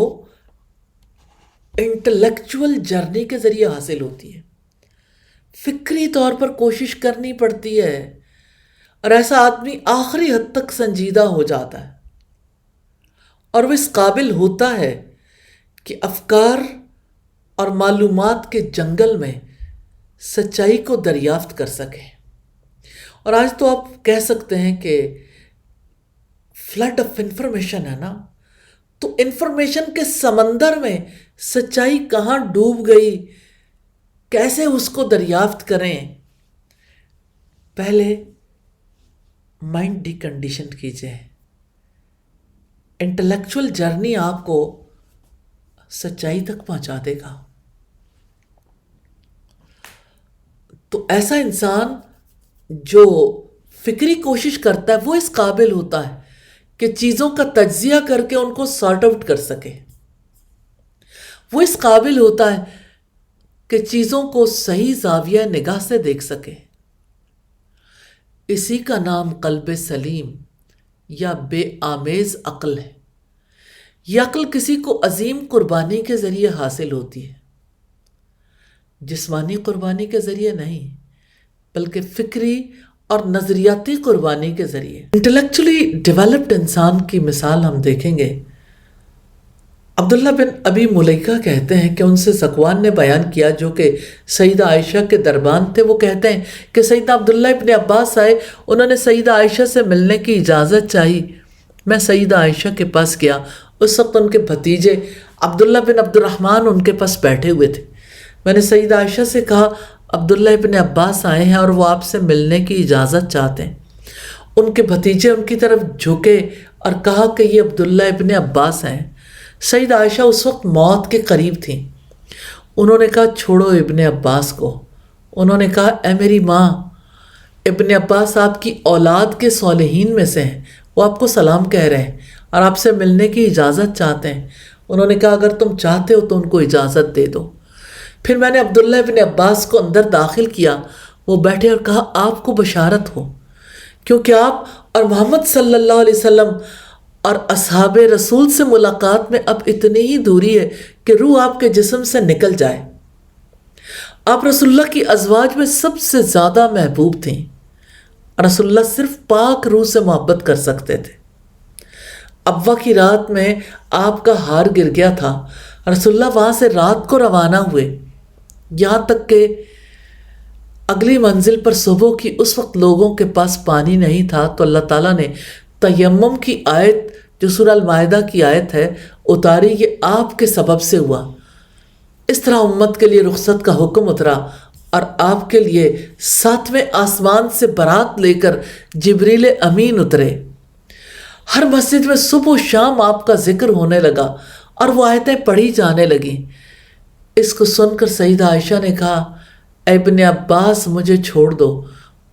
انٹلیکچول جرنی کے ذریعے حاصل ہوتی ہے. فکری طور پر کوشش کرنی پڑتی ہے، اور ایسا آدمی آخری حد تک سنجیدہ ہو جاتا ہے اور وہ اس قابل ہوتا ہے کہ افکار اور معلومات کے جنگل میں سچائی کو دریافت کر سکے. اور آج تو آپ کہہ سکتے ہیں کہ فلڈ آف انفارمیشن ہے نا، تو انفارمیشن کے سمندر میں سچائی کہاں ڈوب گئی، کیسے اس کو دریافت کریں؟ پہلے مائنڈ ڈی کنڈیشن کیجئے. انٹلیکچول جرنی آپ کو سچائی تک پہنچا دے گا. تو ایسا انسان جو فکری کوشش کرتا ہے وہ اس قابل ہوتا ہے کہ چیزوں کا تجزیہ کر کے ان کو سارٹ آؤٹ کر سکے. وہ اس قابل ہوتا ہے کہ چیزوں کو صحیح زاویہ نگاہ سے دیکھ سکے. اسی کا نام قلب سلیم یا بے آمیز عقل ہے. یہ عقل کسی کو عظیم قربانی کے ذریعے حاصل ہوتی ہے، جسمانی قربانی کے ذریعے نہیں بلکہ فکری اور نظریاتی قربانی کے ذریعے. انٹلیکچولی ڈیولپڈ انسان کی مثال ہم دیکھیں گے. عبداللہ بن ابی ملیکہ کہتے ہیں کہ ان سے ذکوان نے بیان کیا جو کہ سیدہ عائشہ کے دربان تھے. وہ کہتے ہیں کہ سیدنا عبداللہ ابن عباس آئے، انہوں نے سیدہ عائشہ سے ملنے کی اجازت چاہی. میں سیدہ عائشہ کے پاس گیا. اس وقت ان کے بھتیجے عبداللہ بن عبد الرحمن ان کے پاس بیٹھے ہوئے تھے. میں نے سیدہ عائشہ سے کہا عبداللہ ابن عباس آئے ہیں اور وہ آپ سے ملنے کی اجازت چاہتے ہیں. ان کے بھتیجے ان کی طرف جھکے اور کہا کہ یہ عبداللہ ابن عباس ہیں. سیدہ عائشہ اس وقت موت کے قریب تھیں. انہوں نے کہا چھوڑو ابن عباس کو. انہوں نے کہا اے میری ماں، ابن عباس آپ کی اولاد کے صالحین میں سے ہیں، وہ آپ کو سلام کہہ رہے ہیں اور آپ سے ملنے کی اجازت چاہتے ہیں. انہوں نے کہا اگر تم چاہتے ہو تو ان کو اجازت دے دو. پھر میں نے عبداللہ ابن عباس کو اندر داخل کیا. وہ بیٹھے اور کہا آپ کو بشارت ہو، کیونکہ آپ اور محمد صلی اللہ علیہ وسلم اور اصحاب رسول سے ملاقات میں اب اتنی ہی دوری ہے کہ روح آپ کے جسم سے نکل جائے. آپ رسول اللہ کی ازواج میں سب سے زیادہ محبوب تھیں. رسول اللہ صرف پاک روح سے محبت کر سکتے تھے. ابوا کی رات میں آپ کا ہار گر گیا تھا. رسول اللہ وہاں سے رات کو روانہ ہوئے، یہاں تک کہ اگلی منزل پر صبح کی اس وقت لوگوں کے پاس پانی نہیں تھا تو اللہ تعالیٰ نے تیمم کی آیت جو سورہ المائدہ کی آیت ہے اتاری. یہ آپ کے سبب سے ہوا. اس طرح امت کے لیے رخصت کا حکم اترا اور آپ کے لیے 7ویں آسمان سے برات لے کر جبریل امین اترے۔ ہر مسجد میں صبح و شام آپ کا ذکر ہونے لگا اور وہ آیتیں پڑھی جانے لگیں۔ اس کو سن کر سیدہ عائشہ نے کہا، اے ابن عباس مجھے چھوڑ دو،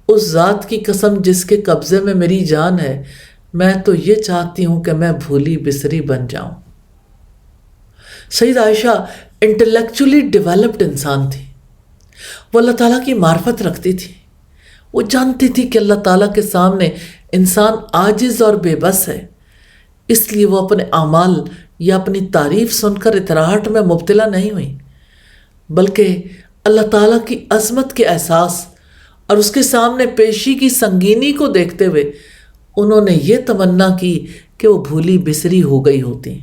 اس ذات کی قسم جس کے قبضے میں میری جان ہے، میں تو یہ چاہتی ہوں کہ میں بھولی بسری بن جاؤں۔ سیدہ عائشہ انٹلیکچولی ڈیولپڈ انسان تھی۔ وہ اللہ تعالیٰ کی معرفت رکھتی تھی۔ وہ جانتی تھی کہ اللہ تعالیٰ کے سامنے انسان عاجز اور بے بس ہے، اس لیے وہ اپنے اعمال یا اپنی تعریف سن کر اطراحٹ میں مبتلا نہیں ہوئی، بلکہ اللہ تعالیٰ کی عظمت کے احساس اور اس کے سامنے پیشی کی سنگینی کو دیکھتے ہوئے انہوں نے یہ تمنا کی کہ وہ بھولی بسری ہو گئی ہوتی۔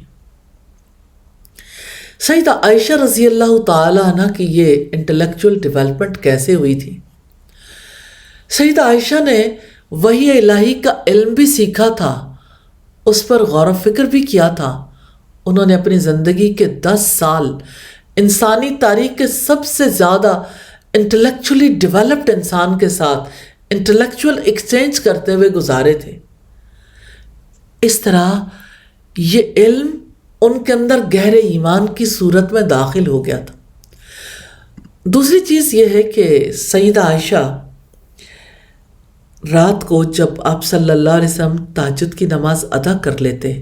سیدہ عائشہ رضی اللہ تعالی عنہ کی یہ انٹلیکچوئل ڈیولپمنٹ کیسے ہوئی تھی؟ سیدہ عائشہ نے وحی الہی کا علم بھی سیکھا تھا، اس پر غور و فکر بھی کیا تھا۔ انہوں نے اپنی زندگی کے 10 سال انسانی تاریخ کے سب سے زیادہ انٹلیکچولی ڈیولپڈ انسان کے ساتھ انٹلیکچوئل ایکسچینج کرتے ہوئے گزارے تھے۔ اس طرح یہ علم ان کے اندر گہرے ایمان کی صورت میں داخل ہو گیا تھا۔ دوسری چیز یہ ہے کہ سیدہ عائشہ رات کو جب آپ صلی اللہ علیہ وسلم تہجد کی نماز ادا کر لیتے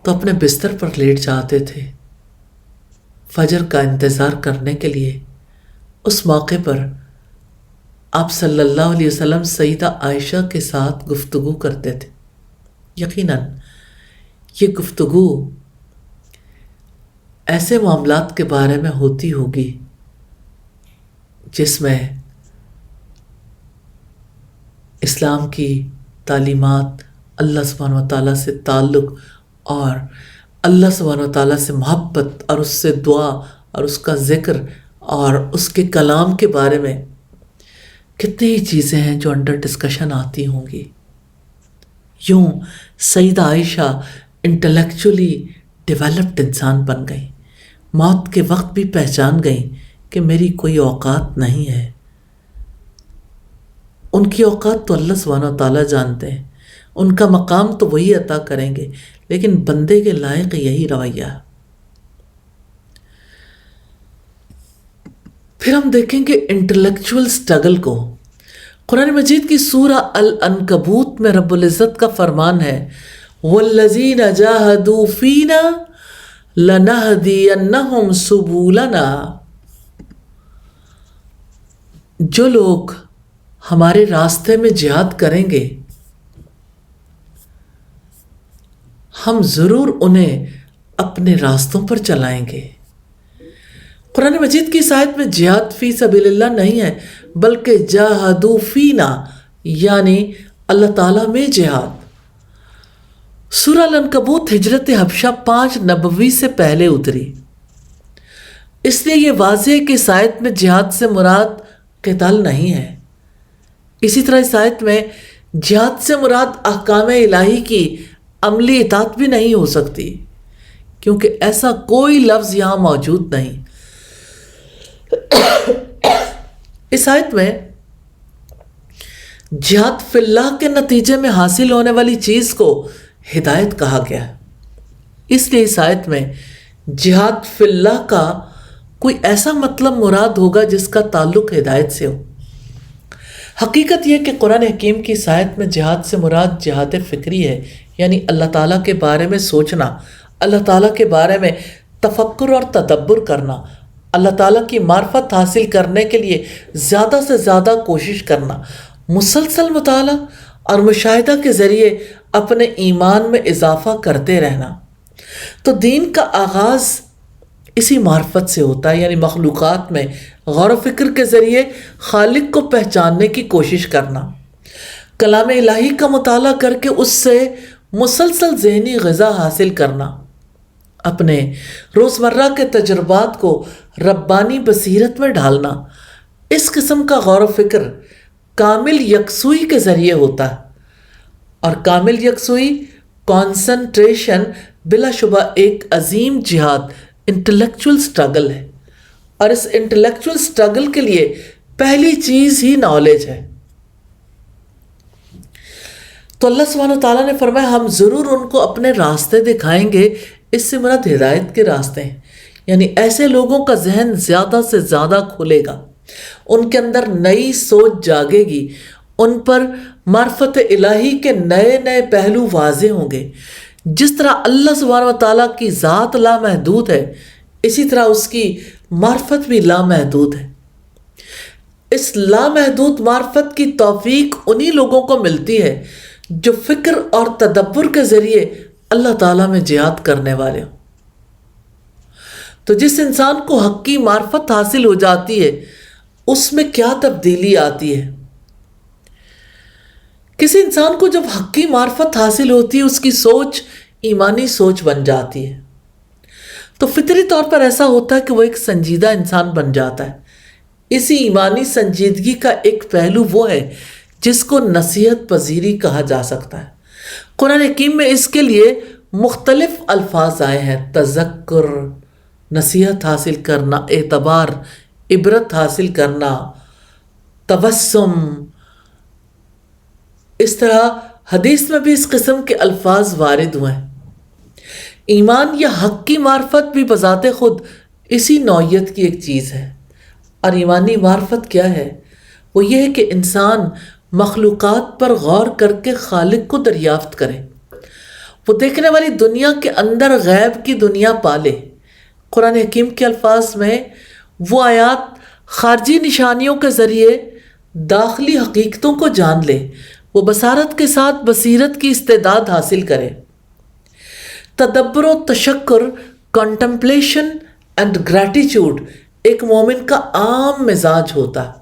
تو اپنے بستر پر لیٹ جاتے تھے فجر کا انتظار کرنے کے لیے۔ اس موقع پر آپ صلی اللہ علیہ وسلم سیدہ عائشہ کے ساتھ گفتگو کرتے تھے۔ یقیناً یہ گفتگو ایسے معاملات کے بارے میں ہوتی ہوگی جس میں اسلام کی تعلیمات، اللہ سبحانہ و تعالیٰ سے تعلق اور اللہ سبحانہ و تعالیٰ سے محبت اور اس سے دعا اور اس کا ذکر اور اس کے کلام کے بارے میں کتنی ہی چیزیں ہیں جو انڈر ڈسکشن آتی ہوں گی۔ یوں سیدہ عائشہ انٹلیکچولی ڈیولپڈ انسان بن گئی، موت کے وقت بھی پہچان گئی کہ میری کوئی اوقات نہیں ہے۔ ان کی اوقات تو اللہ سبحانہ و تعالیٰ جانتے ہیں، ان کا مقام تو وہی عطا کریں گے، لیکن بندے کے لائق یہی رویہ ہے۔ پھر ہم دیکھیں گے انٹلیکچوئل سٹرگل کو۔ قرآن مجید کی سورہ العنکبوت میں رب العزت کا فرمان ہے، وَالَّذِينَ جَاهَدُوا فِينَا لَنَهْدِيَنَّهُمْ سُبُلَنَا۔ جو لوگ ہمارے راستے میں جہاد کریں گے ہم ضرور انہیں اپنے راستوں پر چلائیں گے۔ قرآن مجید کی اس آیت میں جہاد فی سبیل اللہ نہیں ہے، بلکہ جاہدوا فینا یعنی اللہ تعالیٰ میں جہاد۔ سورہ العنکبوت ہجرت حبشہ 5 نبوی سے پہلے اتری، اس لیے یہ واضح ہے کہ اس آیت میں جہاد سے مراد قتال نہیں ہے۔ اسی طرح اس آیت میں جہاد سے مراد احکام الہی کی عملی اطاعت بھی نہیں ہو سکتی، کیونکہ ایسا کوئی لفظ یہاں موجود نہیں۔ اس آیت میں جہاد فی اللہ کے نتیجے میں حاصل ہونے والی چیز کو ہدایت کہا گیا ہے، اس لیے اس آیت میں جہاد فی اللہ کا کوئی ایسا مطلب مراد ہوگا جس کا تعلق ہدایت سے ہو۔ حقیقت یہ کہ قرآن حکیم کی اس آیت میں جہاد سے مراد جہاد فکری ہے، یعنی اللہ تعالیٰ کے بارے میں سوچنا، اللہ تعالیٰ کے بارے میں تفکر اور تدبر کرنا، اللہ تعالیٰ کی معرفت حاصل کرنے کے لیے زیادہ سے زیادہ کوشش کرنا، مسلسل مطالعہ اور مشاہدہ کے ذریعے اپنے ایمان میں اضافہ کرتے رہنا۔ تو دین کا آغاز اسی معرفت سے ہوتا ہے، یعنی مخلوقات میں غور و فکر کے ذریعے خالق کو پہچاننے کی کوشش کرنا، کلام الہی کا مطالعہ کر کے اس سے مسلسل ذہنی غذا حاصل کرنا، اپنے روزمرہ کے تجربات کو ربانی بصیرت میں ڈالنا۔ اس قسم کا غور و فکر کامل یکسوئی کے ذریعے ہوتا ہے، اور کامل یکسوئی کانسنٹریشن بلا شبہ ایک عظیم جہاد انٹلیکچول سٹرگل ہے، اور اس انٹلیکچول سٹرگل کے لیے پہلی چیز ہی نالج ہے۔ تو اللہ سبحانہ وتعالیٰ نے فرمایا ہم ضرور ان کو اپنے راستے دکھائیں گے۔ اس سے مراد ہدایت کے راستے ہیں، یعنی ایسے لوگوں کا ذہن زیادہ سے زیادہ کھلے گا، ان کے اندر نئی سوچ جاگے گی، ان پر معرفت الہی کے نئے نئے پہلو واضح ہوں گے۔ جس طرح اللہ سبحانہ وتعالیٰ کی ذات لامحدود ہے، اسی طرح اس کی معرفت بھی لامحدود ہے۔ اس لامحدود معرفت کی توفیق انہی لوگوں کو ملتی ہے جو فکر اور تدبر کے ذریعے اللہ تعالیٰ میں جہاد کرنے والے ہوں۔ تو جس انسان کو حق کی معرفت حاصل ہو جاتی ہے، اس میں کیا تبدیلی آتی ہے؟ کسی انسان کو جب حق کی معرفت حاصل ہوتی ہے، اس کی سوچ ایمانی سوچ بن جاتی ہے، تو فطری طور پر ایسا ہوتا ہے کہ وہ ایک سنجیدہ انسان بن جاتا ہے۔ اسی ایمانی سنجیدگی کا ایک پہلو وہ ہے جس کو نصیحت پذیری کہا جا سکتا ہے۔ قرآن حکیم میں اس کے لیے مختلف الفاظ آئے ہیں: تذکر، نصیحت حاصل کرنا، اعتبار، عبرت حاصل کرنا، تبسم۔ اس طرح حدیث میں بھی اس قسم کے الفاظ وارد ہوئے ہیں۔ ایمان یا حق کی معرفت بھی بذات خود اسی نوعیت کی ایک چیز ہے۔ اور ایمانی معرفت کیا ہے؟ وہ یہ ہے کہ انسان مخلوقات پر غور کر کے خالق کو دریافت کرے، وہ دیکھنے والی دنیا کے اندر غیب کی دنیا پالے۔ قرآن حکیم کے الفاظ میں وہ آیات خارجی نشانیوں کے ذریعے داخلی حقیقتوں کو جان لے، وہ بصارت کے ساتھ بصیرت کی استعداد حاصل کرے۔ تدبر و تشکر، کنٹمپلیشن اینڈ گریٹیچیوڈ ایک مومن کا عام مزاج ہوتا ہے۔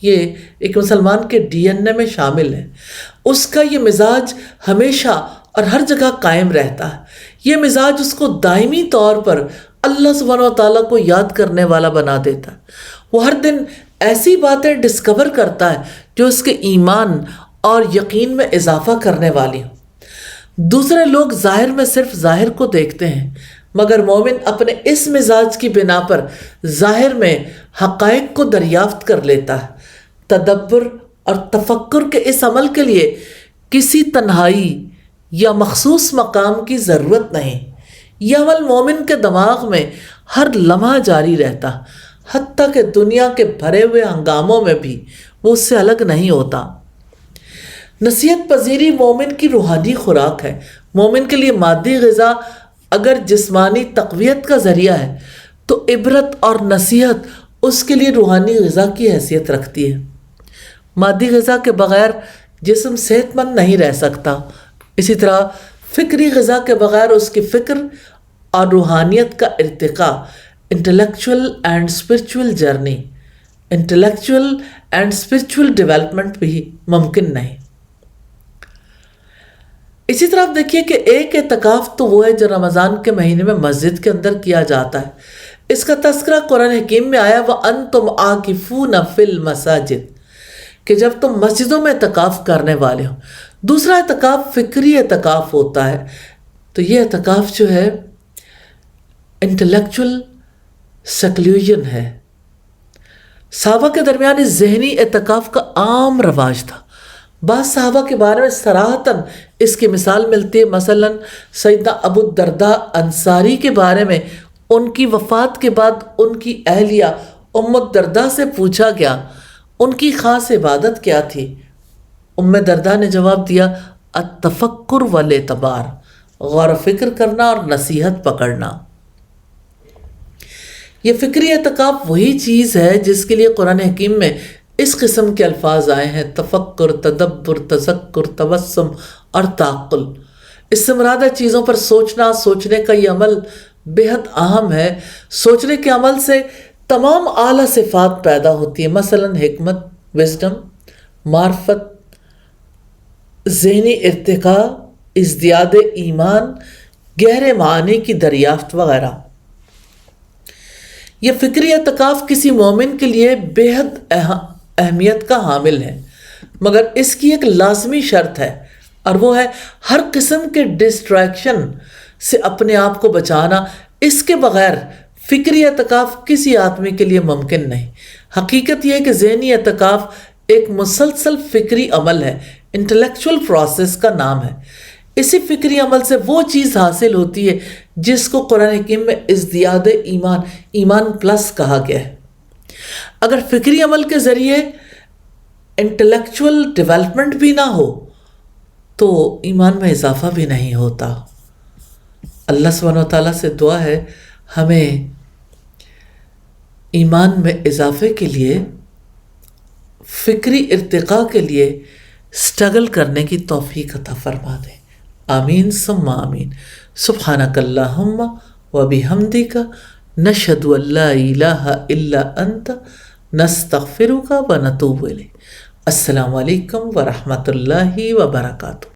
یہ ایک مسلمان کے ڈی این اے میں شامل ہے۔ اس کا یہ مزاج ہمیشہ اور ہر جگہ قائم رہتا ہے۔ یہ مزاج اس کو دائمی طور پر اللہ سبحانہ و تعالیٰ کو یاد کرنے والا بنا دیتا ہے۔ وہ ہر دن ایسی باتیں ڈسکور کرتا ہے جو اس کے ایمان اور یقین میں اضافہ کرنے والی ہوں۔ دوسرے لوگ ظاہر میں صرف ظاہر کو دیکھتے ہیں، مگر مومن اپنے اس مزاج کی بنا پر ظاہر میں حقائق کو دریافت کر لیتا ہے۔ تدبر اور تفکر کے اس عمل کے لیے کسی تنہائی یا مخصوص مقام کی ضرورت نہیں۔ یہ عمل مومن کے دماغ میں ہر لمحہ جاری رہتا، حتیٰ کہ دنیا کے بھرے ہوئے ہنگاموں میں بھی وہ اس سے الگ نہیں ہوتا۔ نصیحت پذیری مومن کی روحانی خوراک ہے۔ مومن کے لیے مادی غذا اگر جسمانی تقویت کا ذریعہ ہے، تو عبرت اور نصیحت اس کے لیے روحانی غذا کی حیثیت رکھتی ہے۔ مادی غذا کے بغیر جسم صحت مند نہیں رہ سکتا، اسی طرح فکری غذا کے بغیر اس کی فکر اور روحانیت کا ارتقاء، intellectual and spiritual journey, intellectual and spiritual development بھی ممکن نہیں۔ اسی طرح آپ دیکھیے کہ ایک اعتکاف تو وہ ہے جو رمضان کے مہینے میں مسجد کے اندر کیا جاتا ہے۔ اس کا تذکرہ قرآن حکیم میں آیا وَأَنْتُمْ عَاكِفُونَ فِي الْمَسَاجِدِ، کہ جب تم مسجدوں میں اعتکاف کرنے والے ہو۔ دوسرا اعتکاف فکری اعتکاف ہوتا ہے۔ تو یہ اعتکاف جو ہے انٹلیکچول سیکلوژن ہے۔ صحابہ کے درمیان اس ذہنی اعتکاف کا عام رواج تھا۔ بعض صحابہ کے بارے میں صراحتاً اس کی مثال ملتی ہے۔ مثلا سیدنا ابو الدرداء انصاری کے بارے میں ان کی وفات کے بعد ان کی اہلیہ ام الدرداء سے پوچھا گیا ان کی خاص عبادت کیا تھی۔ ام درداء نے جواب دیا التفکر والاعتبار، غور و فکر کرنا اور نصیحت پکڑنا۔ یہ فکری اعتکاف وہی چیز ہے جس کے لیے قرآن حکیم میں اس قسم کے الفاظ آئے ہیں: تفکر، تدبر، تذکر، تبسم اور تعقل۔ اس سے مراد ہے چیزوں پر سوچنا۔ سوچنے کا یہ عمل بے حد اہم ہے۔ سوچنے کے عمل سے تمام اعلیٰ صفات پیدا ہوتی ہیں، مثلا حکمت، وزڈم، معرفت، ذہنی ارتقاء، ازدیاد ایمان، گہرے معانی کی دریافت وغیرہ۔ یہ فکری اعتکاف کسی مومن کے لیے بے حد اہمیت کا حامل ہے، مگر اس کی ایک لازمی شرط ہے، اور وہ ہے ہر قسم کے ڈسٹریکشن سے اپنے آپ کو بچانا، اس کے بغیر فکری اعتکاف کسی آدمی کے لیے ممکن نہیں۔ حقیقت یہ ہے کہ ذہنی اعتکاف ایک مسلسل فکری عمل ہے، انٹلیکچول پروسیس کا نام ہے۔ اسی فکری عمل سے وہ چیز حاصل ہوتی ہے جس کو قرآن حکیم میں ازدیاد ایمان، ایمان پلس کہا گیا ہے۔ اگر فکری عمل کے ذریعے انٹلیکچول ڈیولپمنٹ بھی نہ ہو تو ایمان میں اضافہ بھی نہیں ہوتا۔ اللہ سبحانہ وتعالیٰ سے دعا ہے ہمیں ایمان میں اضافے کے لیے، فکری ارتقاء کے لیے سٹرگل کرنے کی توفیق عطا فرما دے۔ آمین ثم آمین۔ سبحانک اللہم و بحمدک نشہد ان لا الہ الا انت نستغفرک و نتوب الیک۔ السلام علیکم ورحمۃ اللہ وبرکاتہ۔